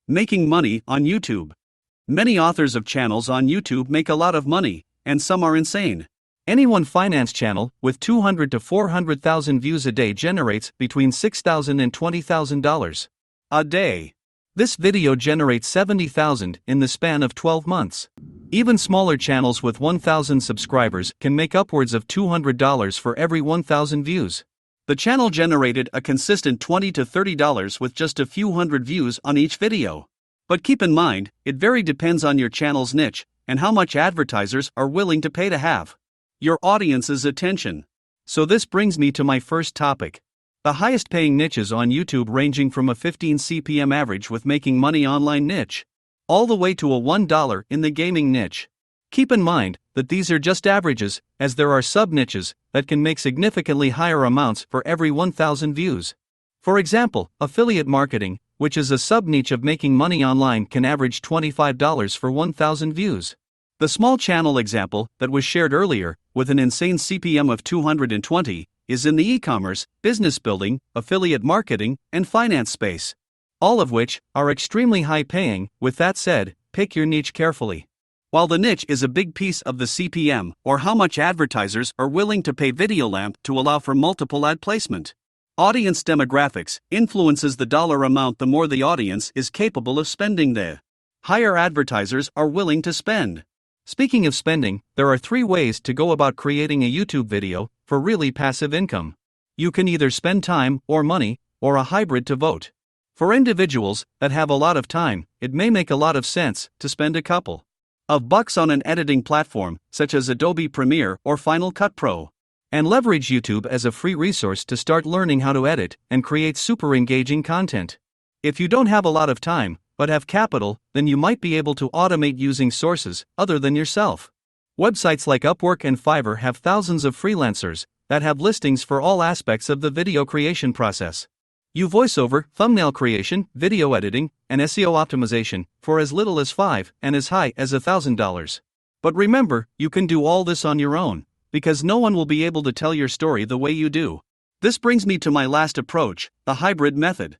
Making money on YouTube. Many authors of channels on YouTube make a lot of money, and some are insane. Any one finance channel with 200 to 400,000 views a day generates between $6,000 and $20,000 a day. This video generates 70,000 in the span of 12 months. Even smaller channels with 1,000 subscribers can make upwards of $200 for every 1,000 views. The channel generated a consistent $20 to $30 with just a few hundred views on each video. But keep in mind, it very depends on your channel's niche and how much advertisers are willing to pay to have your audience's attention. So this brings me to my first topic. The highest paying niches on YouTube, ranging from a 15 CPM average with making money online niche, all the way to a $1 in the gaming niche. Keep in mind that these are just averages, as there are sub-niches that can make significantly higher amounts for every 1,000 views. For example, affiliate marketing, which is a sub-niche of making money online, can average $25 for 1,000 views. The small channel example that was shared earlier, with an insane CPM of 220, is in the e-commerce, business building, affiliate marketing, and finance space. All of which are extremely high paying. With that said, pick your niche carefully. While the niche is a big piece of the CPM, or how much advertisers are willing to pay VideoLamp to allow for multiple ad placement, audience demographics influences the dollar amount. The more the audience is capable of spending, the higher advertisers are willing to spend. Speaking of spending, there are 3 ways to go about creating a YouTube video for really passive income. You can either spend time or money, or a hybrid to vote. For individuals that have a lot of time, it may make a lot of sense to spend a couple of bucks on an editing platform, such as Adobe Premiere or Final Cut Pro, and leverage YouTube as a free resource to start learning how to edit and create super engaging content. If you don't have a lot of time, but have capital, then you might be able to automate using sources other than yourself. Websites like Upwork and Fiverr have thousands of freelancers that have listings for all aspects of the video creation process. You voiceover, thumbnail creation, video editing, and SEO optimization for as little as $5 and as high as $1,000. But remember, you can do all this on your own, because no one will be able to tell your story the way you do. This brings me to my last approach, the hybrid method.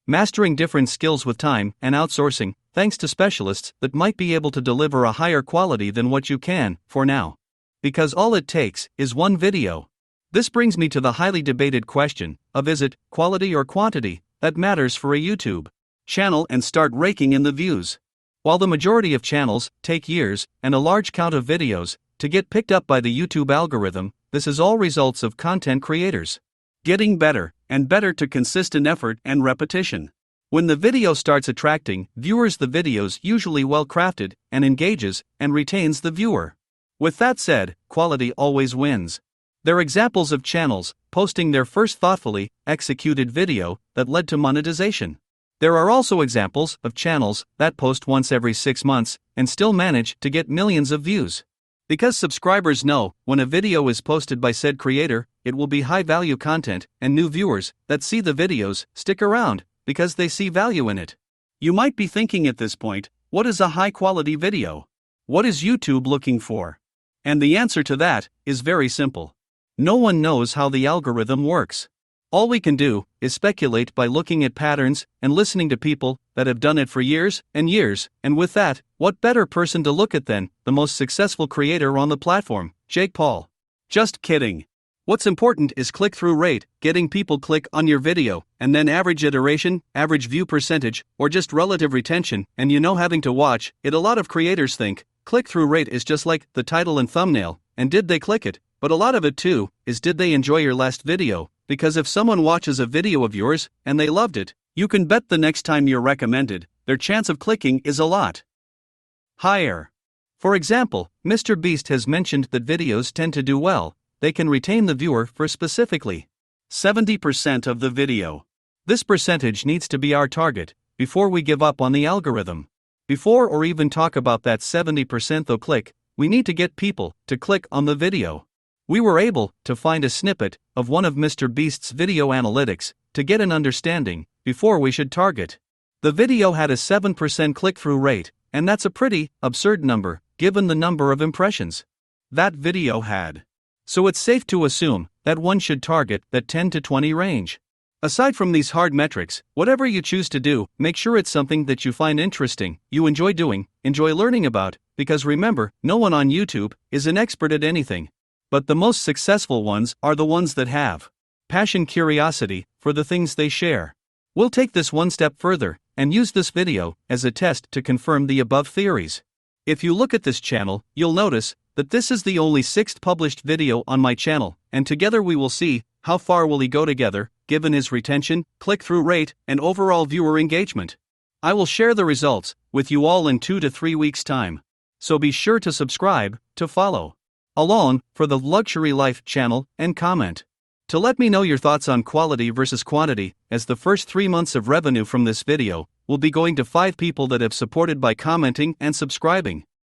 Mastering different skills with time and outsourcing, thanks to specialists that might be able to deliver a higher quality than what you can, for now. Because all it takes is one video. This brings me to the highly debated question of, is it quality or quantity that matters for a YouTube channel, and start raking in the views? While the majority of channels take years and a large count of videos to get picked up by the YouTube algorithm, this is all results of content creators getting better and better to consistent effort and repetition. When the video starts attracting viewers, the video's usually well crafted and engages and retains the viewer. With that said, quality always wins. They're examples of channels posting their first thoughtfully executed video that led to monetization. There are also examples of channels that post once every 6 months and still manage to get millions of views. Because subscribers know when a video is posted by said creator, it will be high value content, and new viewers that see the videos stick around because they see value in it. You might be thinking at this point, what is a high quality video? What is YouTube looking for? And the answer to that is very simple. No one knows how the algorithm works. All we can do is speculate by looking at patterns and listening to people that have done it for years, and with that, what better person to look at than the most successful creator on the platform, Jake Paul? Just kidding. What's important is click-through rate, getting people click on your video, and then average iteration, average view percentage, or just relative retention, and having to watch it. A lot of creators think click-through rate is just like the title and thumbnail, and did they click it? But a lot of it too is, did they enjoy your last video? Because if someone watches a video of yours and they loved it, you can bet the next time you're recommended, their chance of clicking is a lot higher. For example, Mr. Beast has mentioned that videos tend to do well, they can retain the viewer for specifically 70% of the video. This percentage needs to be our target before we give up on the algorithm. Before or even talk about that 70% though click, we need to get people to click on the video. We were able to find a snippet of one of Mr. Beast's video analytics to get an understanding before we should target. The video had a 7% click-through rate, and that's a pretty absurd number given the number of impressions that video had. So it's safe to assume that one should target that 10 to 20 range. Aside from these hard metrics, whatever you choose to do, make sure it's something that you find interesting, you enjoy doing, enjoy learning about, because remember, no one on YouTube is an expert at anything. But the most successful ones are the ones that have passion, curiosity for the things they share. We'll take this one step further and use this video as a test to confirm the above theories. If you look at this channel, you'll notice that this is the only 6th published video on my channel, and together we will see how far will he go together, given his retention, click-through rate, and overall viewer engagement. I will share the results with you all in 2 to 3 weeks' time. So be sure to subscribe, to follow along for the Luxury Life channel, and comment to let me know your thoughts on quality versus quantity, as the first 3 months of revenue from this video will be going to 5 people that have supported by commenting and subscribing.